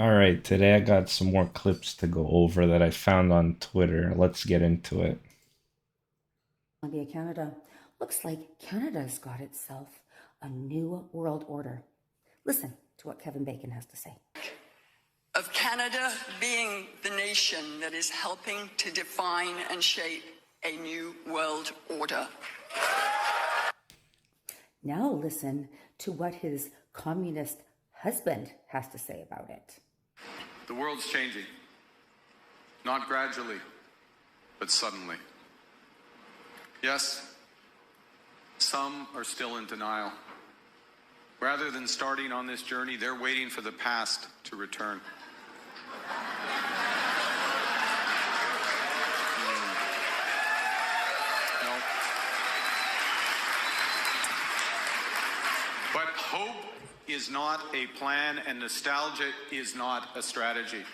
All right, today I got some more clips to go over that I found on Twitter. Let's get into it. Columbia, Canada. Looks like Canada's got itself a new world order. Listen to what Kevin Bacon has to say. Of Canada being the nation that is helping to define and shape a new world order. Now listen to what his communist husband has to say about it. The world's changing, not gradually, but suddenly. Yes, some are still in denial. Rather than starting on this journey, they're waiting for the past to return. No. But hope is not a plan, and nostalgia is not a strategy.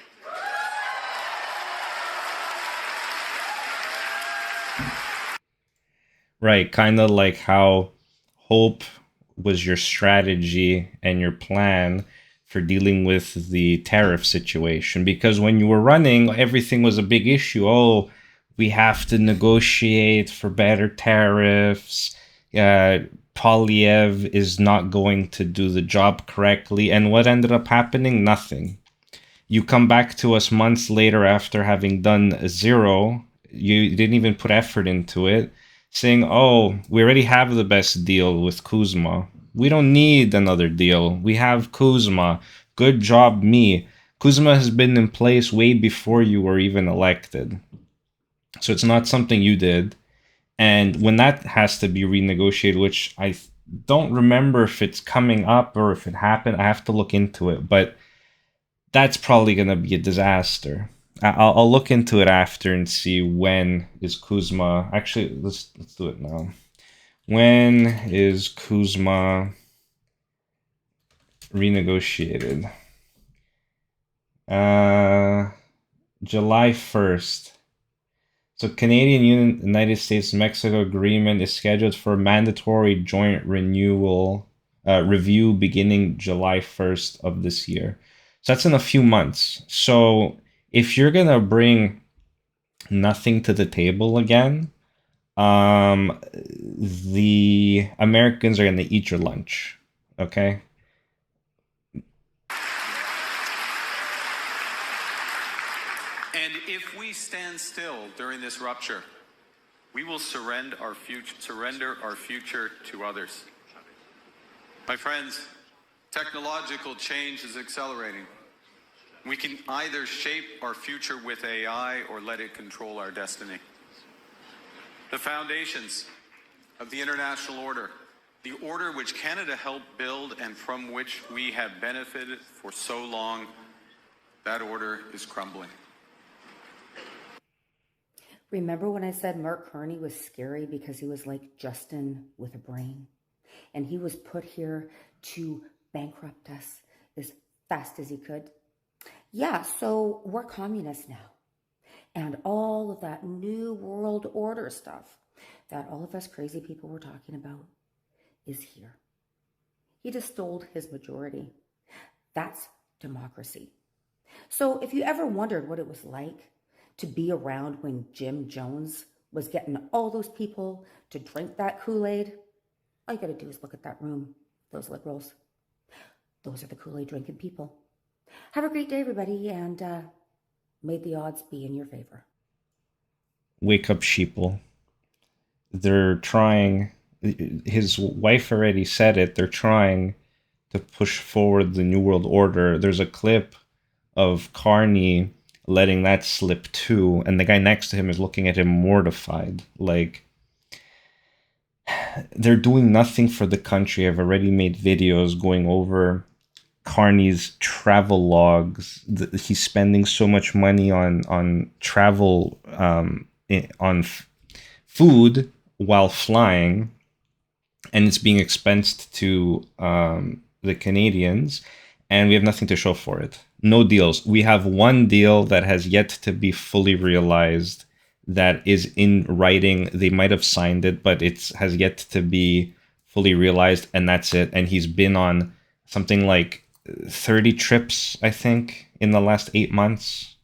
Right, kind of like how hope was your strategy and your plan for dealing with the tariff situation. Because when you were running, everything was a big issue. Oh, we have to negotiate for better tariffs. Uh, Polyev is not going to do the job correctly. And what ended up happening? Nothing. You come back to us months later after having done zero. You didn't even put effort into it, saying, "Oh, we already have the best deal with Kuzma. We don't need another deal. We have Kuzma. Good job, me." Kuzma has been in place way before you were even elected. So it's not something you did. And when that has to be renegotiated, which I don't remember if it's coming up or if it happened, I have to look into it. But that's probably going to be a disaster. I'll look into it after and see when is Kuzma. Actually, let's do it now. When is Kuzma renegotiated? July 1st. So Canadian Union United States Mexico agreement is scheduled for mandatory joint renewal review beginning July 1st of this year. So that's in a few months. So if you're gonna bring nothing to the table again, the Americans are gonna eat your lunch. Okay. And if we stand still during this rupture, we will surrender our future to others. My friends, technological change is accelerating. We can either shape our future with AI or let it control our destiny. The foundations of the international order, the order which Canada helped build and from which we have benefited for so long, that order is crumbling. Remember when I said Mark Carney was scary because he was like Justin with a brain? And he was put here to bankrupt us as fast as he could. Yeah, so we're communists now. And all of that new world order stuff that all of us crazy people were talking about is here. He just stole his majority. That's democracy. So if you ever wondered what it was like to be around when Jim Jones was getting all those people to drink that Kool-Aid, all you gotta do is look at that room, those liberals. Those are the Kool-Aid drinking people. Have a great day, everybody, and may the odds be in your favor. Wake up, sheeple. They're trying. His wife already said it. They're trying to push forward the New World Order. There's a clip of Carney letting that slip too, and the guy next to him is looking at him mortified. Like, they're doing nothing for the country. I've already made videos going over Carney's travel logs. He's spending so much money on travel, on food while flying, and it's being expensed to the Canadians, and we have nothing to show for it. No deals. We have one deal that has yet to be fully realized, that is in writing. They might have signed it, but it has yet to be fully realized, and that's it. And he's been on something like 30 trips, I think, in the last 8 months.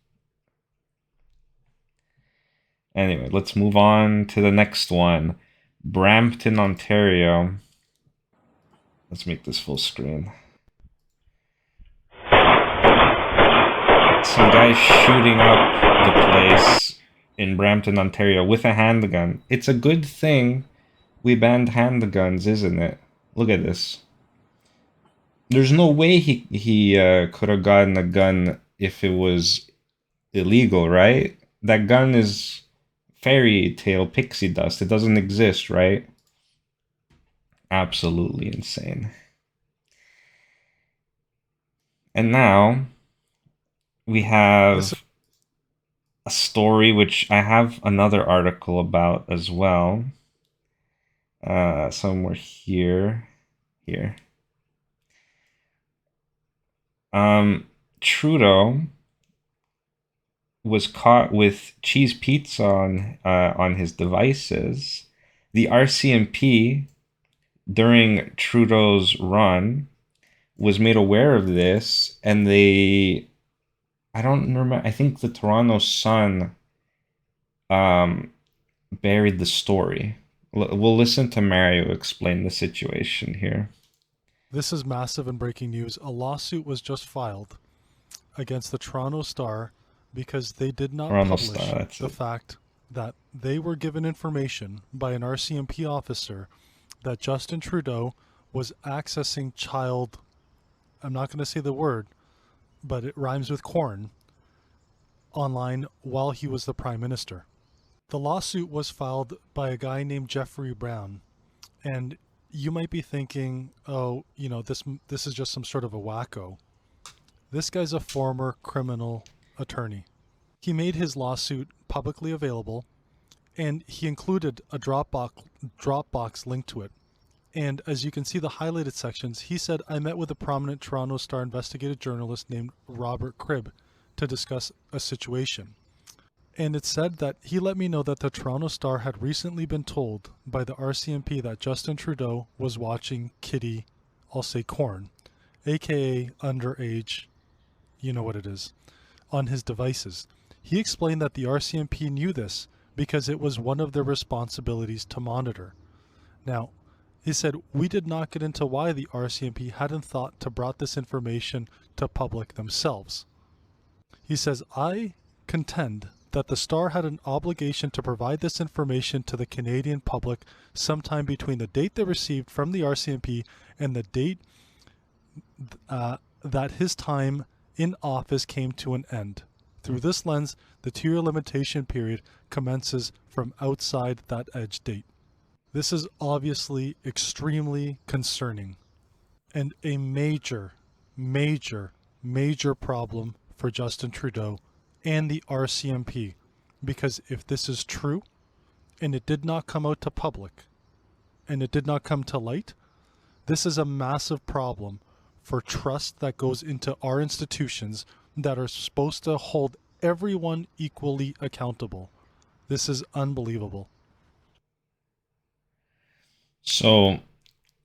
Anyway, let's move on to the next one. Brampton, Ontario. Let's make this full screen. Some guy shooting up the place in Brampton, Ontario with a handgun. It's a good thing we banned handguns, isn't it? Look at this. There's no way he could have gotten a gun if it was illegal, right? That gun is fairy tale pixie dust. It doesn't exist, right? Absolutely insane. And now we have a story which I have another article about as well. Somewhere here. Trudeau was caught with cheese pizza on his devices. The RCMP, during Trudeau's run, was made aware of this, and I don't remember, I think the Toronto Sun buried the story. We'll listen to Mario explain the situation here. This is massive and breaking news. A lawsuit was just filed against the Toronto Star because they did not publish the fact that they were given information by an RCMP officer that Justin Trudeau was accessing child, I'm not going to say the word, but it rhymes with corn, online while he was the Prime Minister. The lawsuit was filed by a guy named Jeffrey Brown, and you might be thinking, oh, you know, this is just some sort of a wacko. This guy's a former criminal attorney. He made his lawsuit publicly available, and he included a Dropbox link to it. And as you can see the highlighted sections, he said, I met with a prominent Toronto Star investigative journalist named Robert Cribb to discuss a situation. And it said that he let me know that the Toronto Star had recently been told by the RCMP that Justin Trudeau was watching Kitty, I'll say corn, aka underage, you know what it is, on his devices. He explained that the RCMP knew this because it was one of their responsibilities to monitor. Now, he said, we did not get into why the RCMP hadn't thought to brought this information to public themselves. He says, I contend that the Star had an obligation to provide this information to the Canadian public sometime between the date they received from the RCMP and the date that his time in office came to an end. Through this lens, the 2-year limitation period commences from outside that edge date. This is obviously extremely concerning and a major, major, major problem for Justin Trudeau and the RCMP, because if this is true and it did not come out to public and it did not come to light, this is a massive problem for trust that goes into our institutions that are supposed to hold everyone equally accountable. This is unbelievable. So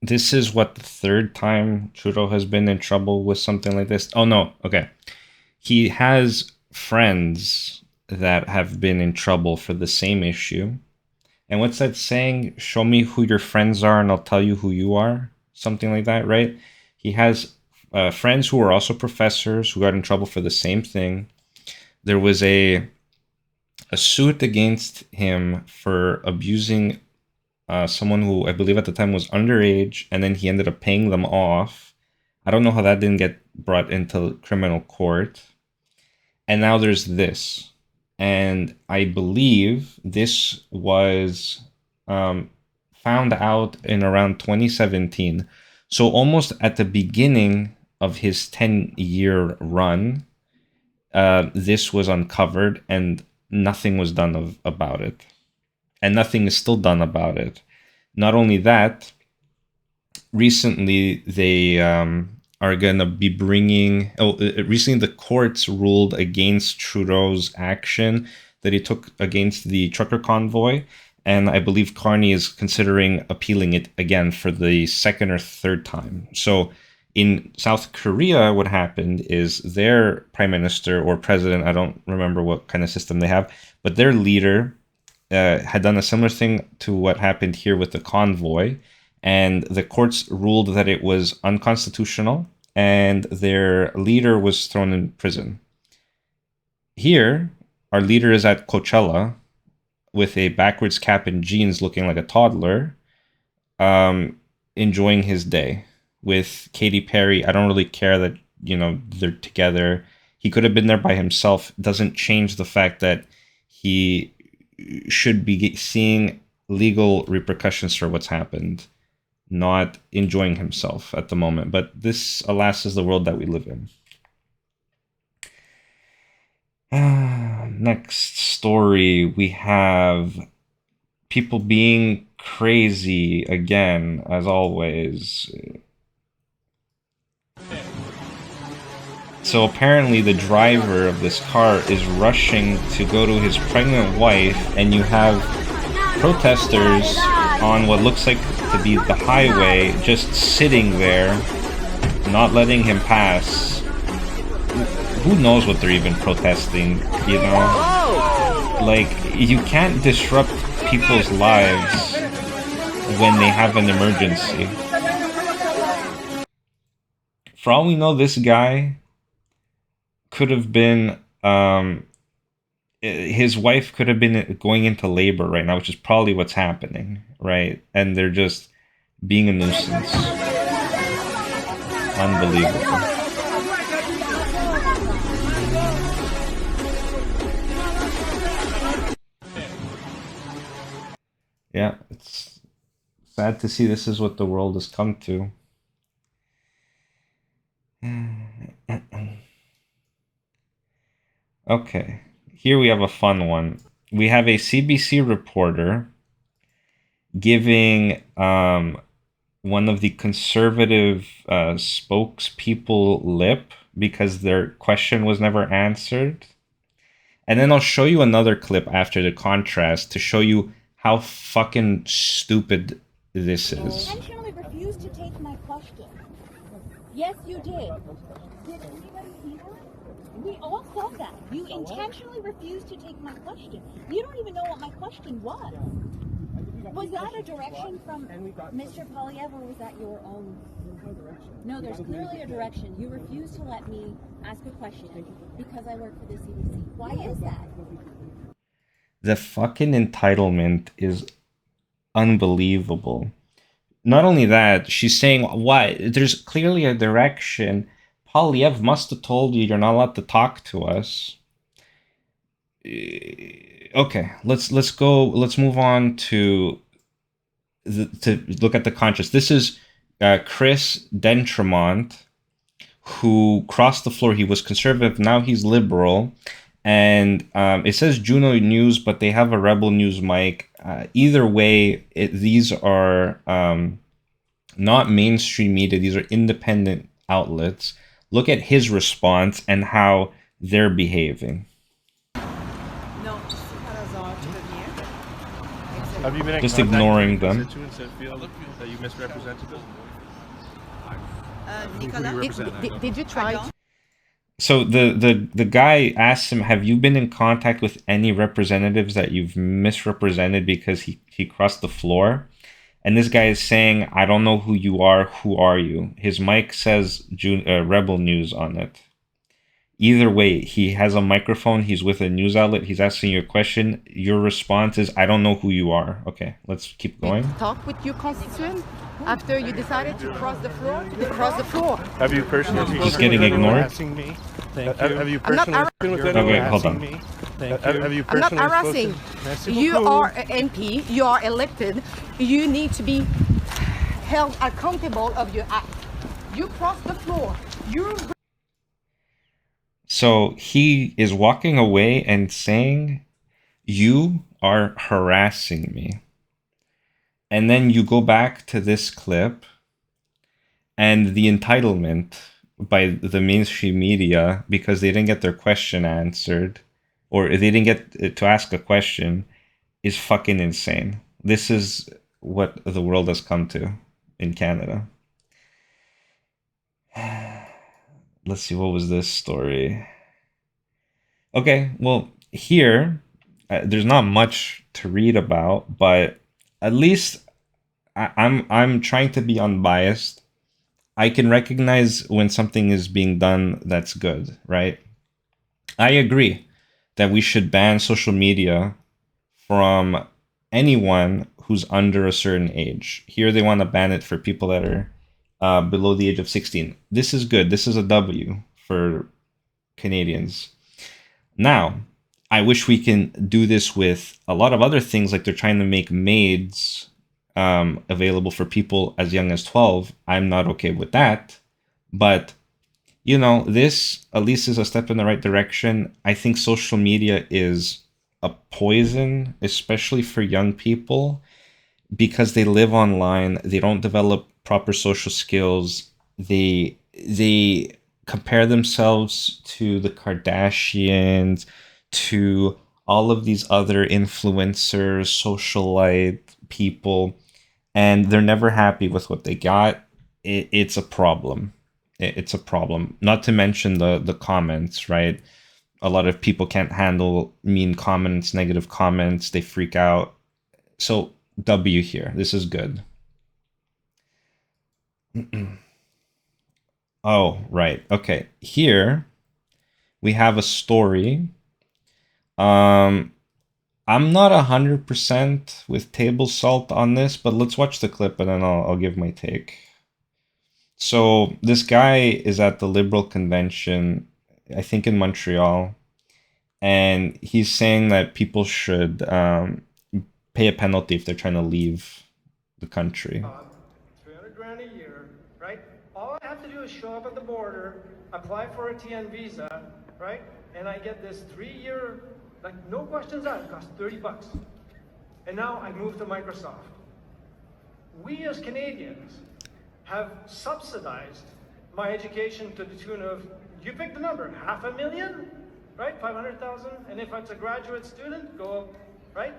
this is what, the third time Trudeau has been in trouble with something like this? Oh no, okay. He has friends that have been in trouble for the same issue. And what's that saying? Show me who your friends are and I'll tell you who you are. Something like that, right? He has friends who are also professors who got in trouble for the same thing. There was a suit against him for abusing someone who I believe at the time was underage, and then he ended up paying them off. I don't know how that didn't get brought into criminal court. And now there's this. And I believe this was found out in around 2017. So almost at the beginning of his 10-year run, this was uncovered and nothing was done about it. And nothing is still done about it. Not only that, recently they are going to be bringing... recently the courts ruled against Trudeau's action that he took against the trucker convoy. And I believe Carney is considering appealing it again for the second or third time. So In South Korea, what happened is their prime minister or president, I don't remember what kind of system they have, but their leader had done a similar thing to what happened here with the convoy, and the courts ruled that it was unconstitutional, and their leader was thrown in prison. Here, our leader is at Coachella with a backwards cap and jeans looking like a toddler, enjoying his day with Katy Perry. I don't really care that, they're together. He could have been there by himself. Doesn't change the fact that he should be seeing legal repercussions for what's happened, not enjoying himself at the moment. But this, alas, is the world that we live in. Next story, we have people being crazy again, as always. So apparently the driver of this car is rushing to go to his pregnant wife, and you have protesters on what looks like to be the highway just sitting there, not letting him pass. Who knows what they're even protesting, Like, you can't disrupt people's lives when they have an emergency. For all we know, this guy could have been, his wife could have been going into labor right now, which is probably what's happening, right? And they're just being a nuisance. Unbelievable. Yeah, it's sad to see this is what the world has come to. Okay, here we have a fun one. We have a CBC reporter giving one of the conservative spokespeople lip because their question was never answered. And then I'll show you another clip after the contrast to show you how fucking stupid this is. You intentionally refused to take my question. Yes, you did. Did anybody see that? We all saw that. You intentionally refused to take my question. You don't even know what my question was. Was that a direction from Mr. Polyev, or was that your own? No, there's clearly a direction. You refused to let me ask a question because I work for the CBC. Why is that? The fucking entitlement is unbelievable. Not only that, she's saying, why? There's clearly a direction. Polyev must have told you you're not allowed to talk to us. Okay, let's move on to look at the contrast. This is Chris Dentremont, who crossed the floor. He was conservative, now he's liberal. And it says Juno News, but they have a Rebel News mic. Either way, these are not mainstream media. These are independent outlets. Look at his response and how they're behaving. Have you been just ignoring them? That feel that you misrepresented them? Did you try? So the guy asks him, have you been in contact with any representatives that you've misrepresented because he crossed the floor? And this guy is saying, I don't know who you are. Who are you? His mic says Rebel News on it. Either way, he has a microphone. He's with a news outlet. He's asking you a question. Your response is, I don't know who you are. Okay, let's keep going. Talk with your constituent after you decided to cross the floor. Have you personally? Just getting ignored. Have you personally? Okay, hold on. Have you I'm not personally? harassing. You are an MP. You are elected. You need to be held accountable of your act. You crossed the floor. So he is walking away and saying, you are harassing me. And then you go back to this clip and the entitlement by the mainstream media because they didn't get their question answered or they didn't get to ask a question is fucking insane. This is what the world has come to in Canada. Let's see, what was this story? Okay, well, here, there's not much to read about, but at least I'm trying to be unbiased. I can recognize when something is being done that's good, right? I agree that we should ban social media from anyone who's under a certain age. Here they want to ban it for people that are below the age of 16. This is good. This is a W for Canadians. Now, I wish we can do this with a lot of other things, like they're trying to make maids available for people as young as 12. I'm not okay with that. But, you know, this at least is a step in the right direction. I think social media is a poison, especially for young people, because they live online. They don't develop proper social skills. They compare themselves to the Kardashians, to all of these other influencers, socialite people, and they're never happy with what they got. It's a problem. It's a problem. Not to mention the comments, right? A lot of people can't handle mean comments, negative comments. They freak out. So W here. This is good. Oh, right. Okay. Here we have a story. I'm not 100% with table salt on this, but let's watch the clip and then I'll give my take. So this guy is at the Liberal convention, I think in Montreal, and he's saying that people should pay a penalty if they're trying to leave the country. 300 grand a year, right? All I have to do is show up at the border, apply for a TN visa, right? And I get this 3-year, like no questions asked, it costs $30. And now I move to Microsoft. We as Canadians have subsidized my education to the tune of, you pick the number, $500,000, right? 500,000. And if it's a graduate student, go up, right?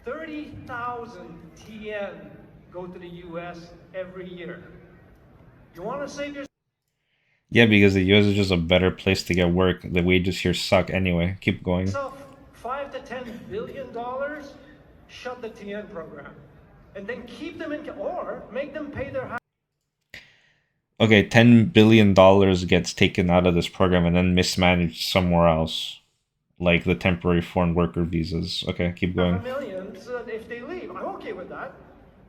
30,000 TN go to the US every year. You want to save yourself? Yeah, because the US is just a better place to get work. The wages here suck anyway. Keep going. $5 to $10 billion, shut the TN program. And then keep them in, or make them pay their. Okay, $10 billion gets taken out of this program and then mismanaged somewhere else, like the temporary foreign worker visas. Okay, keep going. $500 million, so that if they leave, I'm okay with that.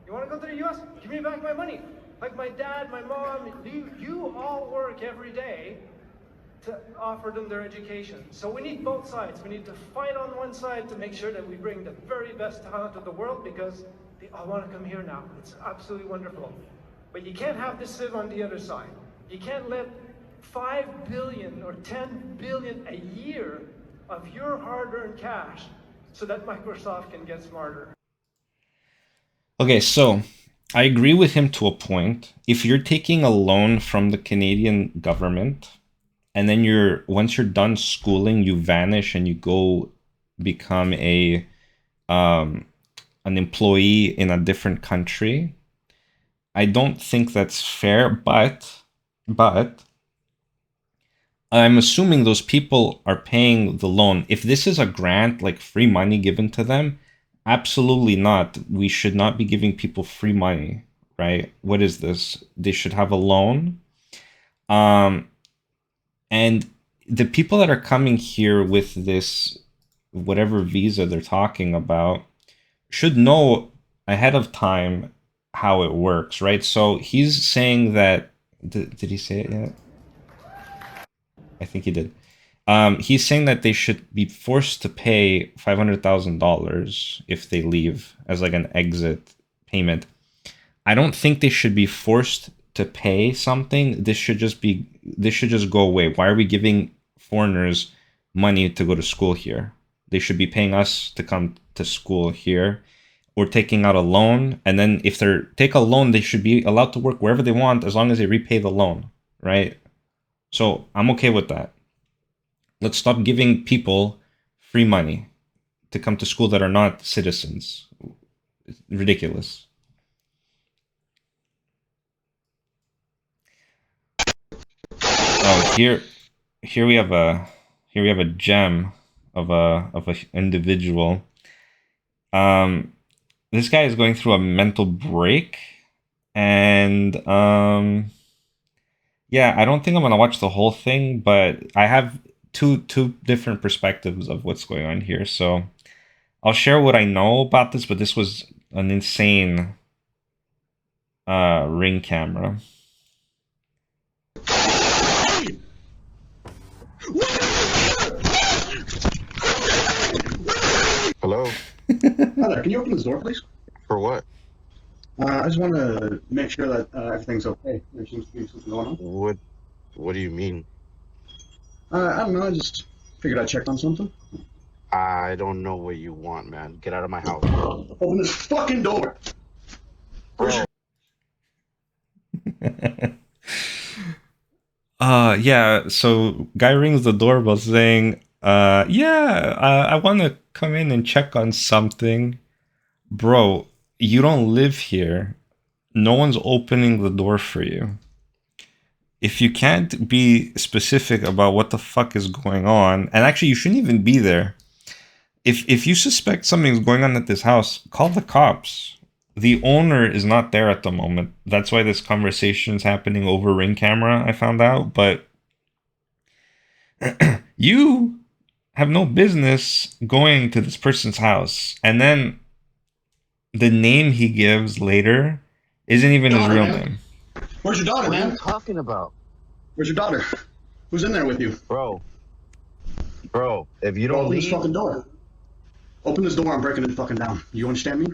You want to go to the US? Give me back my money. Like my dad, my mom, you all work every day to offer them their education. So we need both sides. We need to fight on one side to make sure that we bring the very best talent of the world, because they all want to come here now. It's absolutely wonderful. But you can't have this sieve on the other side. You can't let 5 billion or 10 billion a year of your hard-earned cash so that Microsoft can get smarter. Okay, so I agree with him to a point. If you're taking a loan from the Canadian government and then once you're done schooling, you vanish and you go become an employee in a different country, I don't think that's fair, but I'm assuming those people are paying the loan. If this is a grant, like free money given to them, absolutely not. We should not be giving people free money, right? What is this? They should have a loan. And the people that are coming here with this, whatever visa they're talking about, should know ahead of time how it works, right? So he's saying that, did he say it yet? I think he did. He's saying that they should be forced to pay $500,000 if they leave as like an exit payment. I don't think they should be forced to pay something. This should just go away. Why are we giving foreigners money to go to school here? They should be paying us to come to school here. Or taking out a loan, and then if they take a loan, they should be allowed to work wherever they want as long as they repay the loan, right? So I'm okay with that. Let's stop giving people free money to come to school that are not citizens. It's ridiculous. Oh, here we have a gem of a individual. This guy is going through a mental break, and yeah, I don't think I'm gonna watch the whole thing, but I have two different perspectives of what's going on here. So I'll share what I know about this, but this was an insane ring camera. Hello? Hi there, can you open this door, please? For what? I just want to make sure that everything's okay. There seems to be something going on. What do you mean? I don't know, I just figured I'd check on something. I don't know what you want, man. Get out of my house. Open this fucking door! Bro. Yeah, so guy rings the doorbell saying, yeah, I want to come in and check on something. Bro, you don't live here. No one's opening the door for you. If you can't be specific about what the fuck is going on, and actually you shouldn't even be there. If you suspect something's going on at this house, call the cops. The owner is not there at the moment. That's why this conversation is happening over Ring camera, I found out. But you have no business going to this person's house. And then the name he gives later isn't even his real name. Where's your daughter, man? What are you talking about? Where's your daughter? Who's in there with you? Bro, if you don't open leave... this fucking door. Open this door, I'm breaking it fucking down. You understand me?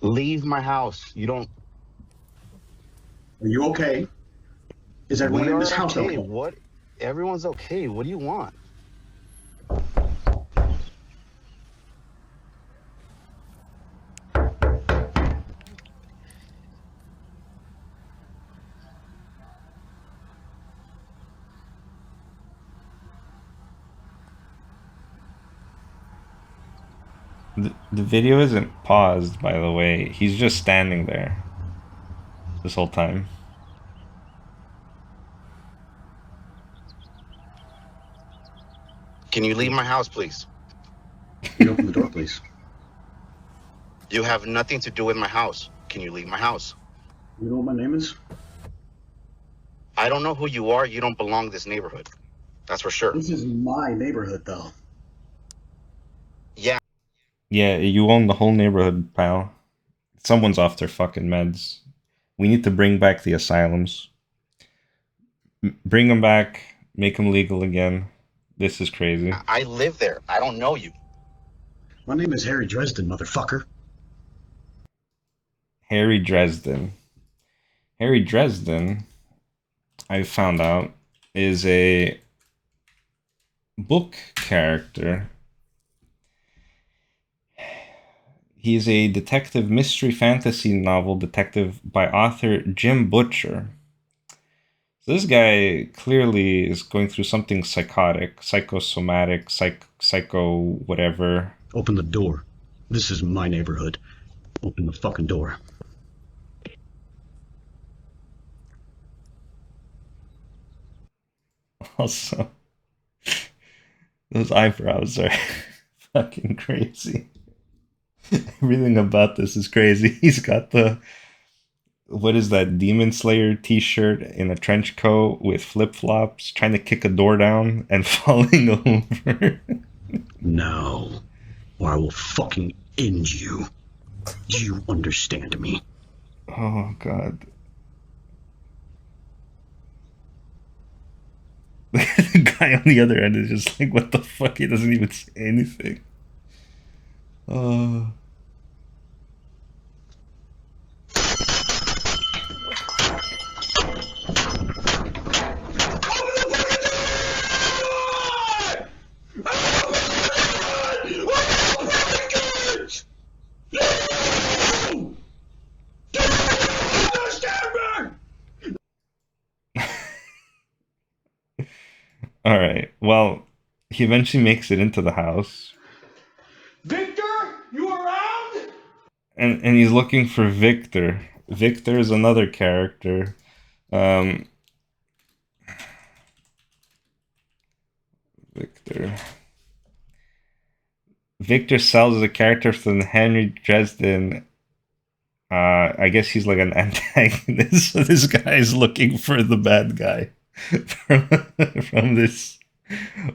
Leave my house. You don't... Are you okay? Is everyone in this house okay? What? Everyone's okay. What do you want? The video isn't paused, by the way. He's just standing there this whole time. Can you leave my house, please? Can you open the door, please? You have nothing to do with my house. Can you leave my house? You know what my name is? I don't know who you are. You don't belong to this neighborhood. That's for sure. This is my neighborhood, though. Yeah. Yeah, you own the whole neighborhood, pal. Someone's off their fucking meds. We need to bring back the asylums. Bring them back. Make them legal again. This is crazy. I live there. I don't know you. My name is Harry Dresden, motherfucker. Harry Dresden. Harry Dresden, I found out, is a book character. He's a detective mystery fantasy novel detective by author Jim Butcher. So this guy clearly is going through something psychotic, psychosomatic, psycho whatever. Open the door. This is my neighborhood. Open the fucking door. Also, those eyebrows are fucking crazy. Everything about this is crazy. He's got the, what is that, Demon Slayer t-shirt in a trench coat with flip-flops, trying to kick a door down and falling over. No, or I will fucking end you. Do you understand me? Oh, God. The guy on the other end is just like, what the fuck? He doesn't even say anything. All right. Well, he eventually makes it into the house. Victor, you around? And he's looking for Victor. Victor is another character. Victor sells a character from Henry Dresden. I guess he's like an antagonist. So this guy is looking for the bad guy from this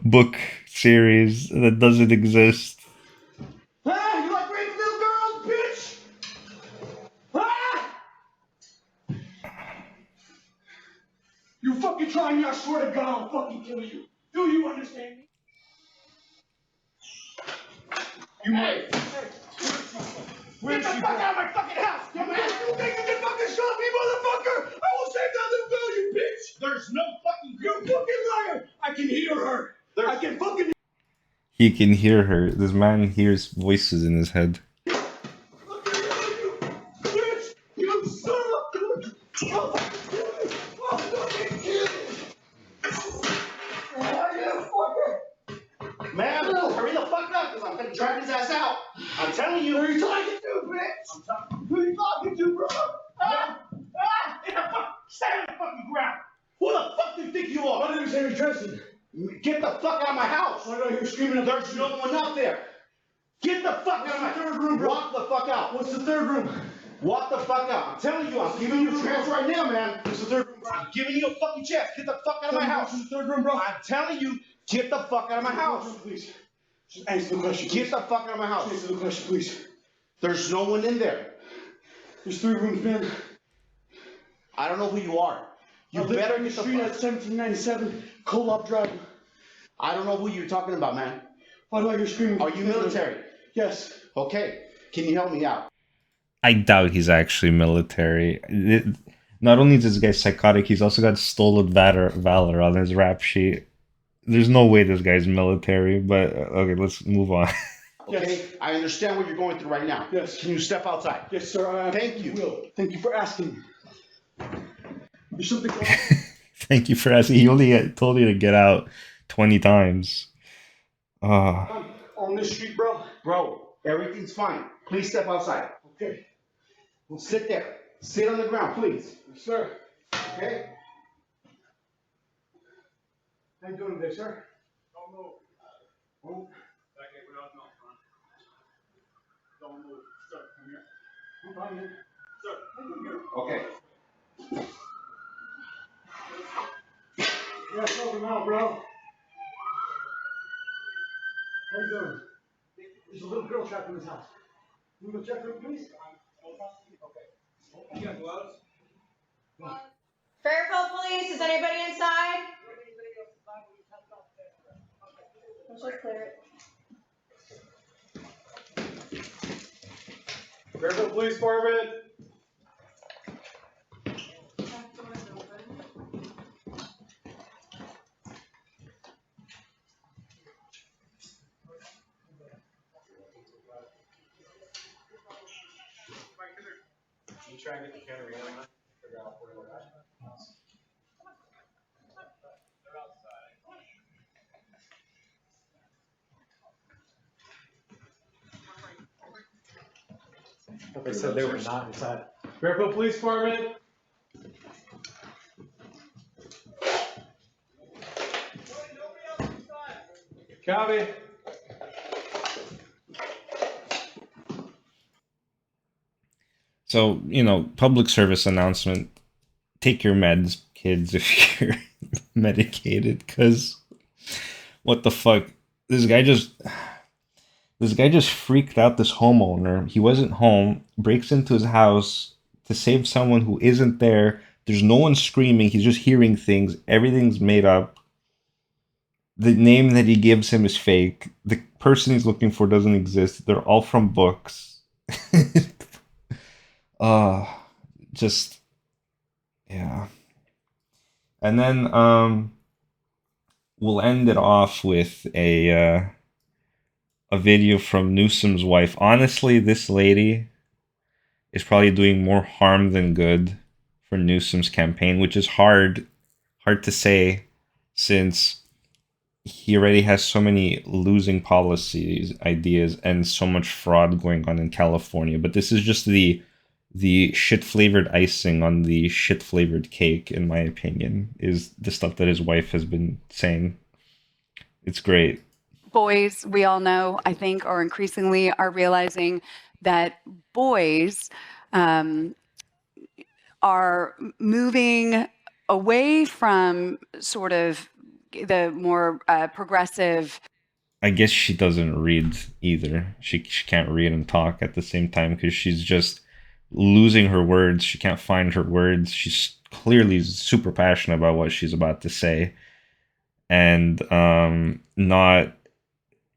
book series that doesn't exist. Ah, you like raping little girls, bitch? Ah! You fucking try me, I swear to God, I'll fucking kill you. Do you understand me? You might. Get the fuck out of my fucking house! You think you can fucking stop me, motherfucker? I will save that little girl, you bitch! There's no fucking... You fucking liar! I can hear her! I can fucking... He can hear her. This man hears voices in his head. You son of a... I'll fucking kill you! Man, hurry the fuck up, because I'm gonna drag his ass out. I'm telling you. Who are you talking to, bitch? Who are you talking to, bro? In the fuck, stand on the fucking ground. Who the fuck do you think you are? My name is Henry Dresden. Get the fuck out of my house. Why do I hear screaming? There's no one up there. Get the fuck out of my third room, bro. Walk the fuck out. What's the third room? Walk the fuck out. I'm telling you, I'm giving you a chance right now, man. What's the third room, bro? I'm giving you a fucking chance. Get the fuck out of my house. What's the third room, bro? I'm telling you, get the fuck out of my house. Please. Just answer the question. Get the fuck out of my house. Answer the question, please. There's no one in there. There's 3 rooms, man. I don't know who you are. You better get the street at 1797 Co-op Drive. I don't know who you're talking about, man. Why do I hear screaming? Are you military? Yes. Okay. Can you help me out? I doubt he's actually military. Not only is this guy psychotic, he's also got stolen valor on his rap sheet. There's no way this guy's military, but okay, let's move on. Okay, yes. I understand what you're going through right now. Yes. Can you step outside? Yes, sir. Thank you. Will. Thank you for asking. There's something going on. Thank you for asking. He only told you to get out 20 times. On this street, bro. Bro, everything's fine. Please step outside. Okay. Well, sit there. Sit on the ground, please. Yes, sir. Okay? How you doing today, sir? Don't move. Move. Don't move. Sir, come here. Come on, man. Sir, come here. Okay. Yeah, it's over now, bro. How you doing? There's a little girl trapped in this house. Can you go check her, please? Okay. You got gloves? Fairfield Police, is anybody inside? Let's just clear it. Fairfield Police Department. You try and get the camera in, figure out where they're at. They said they were not inside. Fairfield Police Department. Copy. So, public service announcement. Take your meds, kids, if you're medicated, because what the fuck? This guy just freaked out this homeowner. He wasn't home, breaks into his house to save someone who isn't there. There's no one screaming. He's just hearing things. Everything's made up. The name that he gives him is fake. The person he's looking for doesn't exist. They're all from books. Yeah. And then we'll end it off with a video from Newsom's wife. Honestly, this lady is probably doing more harm than good for Newsom's campaign, which is hard to say since he already has so many losing policies, ideas, and so much fraud going on in California. But this is just the shit-flavored icing on the shit-flavored cake, in my opinion, is the stuff that his wife has been saying. It's great. Boys, we all know, I think, or increasingly are realizing that boys are moving away from sort of the more progressive. I guess she doesn't read either. She can't read and talk at the same time because she's just losing her words. She can't find her words. She's clearly super passionate about what she's about to say, and not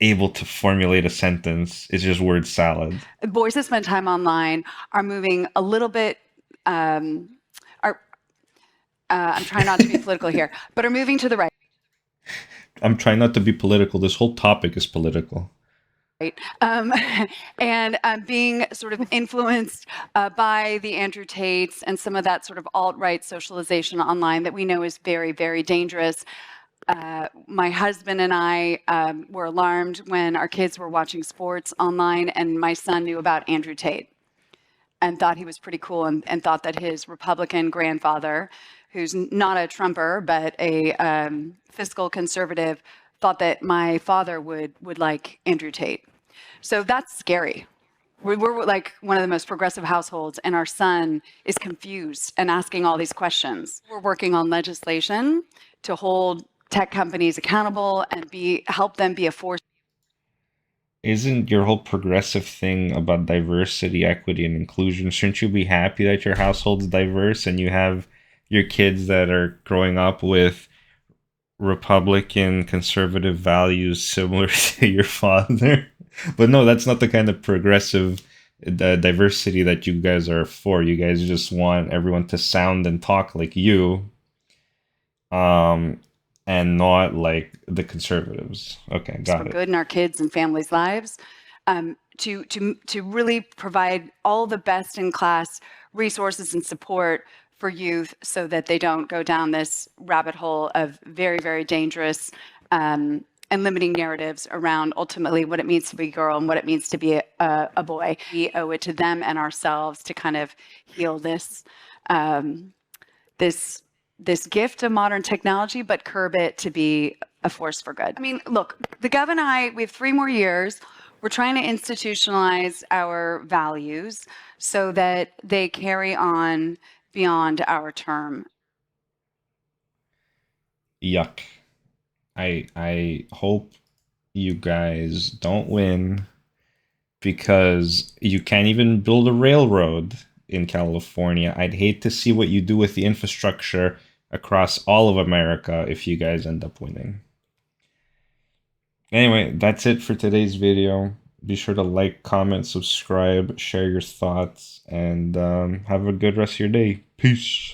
able to formulate a sentence. It's just word salad. Boys that spend time online are moving a little bit. I'm trying not to be political here, but are moving to the right. I'm trying not to be political. This whole topic is political. Right. And being sort of influenced by the Andrew Tates and some of that sort of alt-right socialization online that we know is very, very dangerous. My husband and I were alarmed when our kids were watching sports online, and my son knew about Andrew Tate and thought he was pretty cool, and thought that his Republican grandfather, who's not a Trumper, but a fiscal conservative, thought that my father would like Andrew Tate. So that's scary. We're like one of the most progressive households, and our son is confused and asking all these questions. We're working on legislation to hold tech companies accountable and help them be a force. Isn't your whole progressive thing about diversity, equity, and inclusion? Shouldn't you be happy that your household's diverse and you have your kids that are growing up with Republican conservative values similar to your father? But no, that's not the kind of progressive diversity that you guys are for. You guys just want everyone to sound and talk like you, and not like the conservatives. Okay, got it. Good in our kids and families' lives, to really provide all the best in class resources and support for youth so that they don't go down this rabbit hole of very, very dangerous and limiting narratives around ultimately what it means to be a girl and what it means to be a boy. We owe it to them and ourselves to kind of heal this this gift of modern technology, but curb it to be a force for good. I mean, look, the Gov and I, we have 3 more years. We're trying to institutionalize our values so that they carry on beyond our term. Yuck. I hope you guys don't win, because you can't even build a railroad in California. I'd hate to see what you do with the infrastructure across all of America if you guys end up winning. Anyway, that's it for today's video. Be sure to like, comment, subscribe, share your thoughts, and have a good rest of your day. Peace.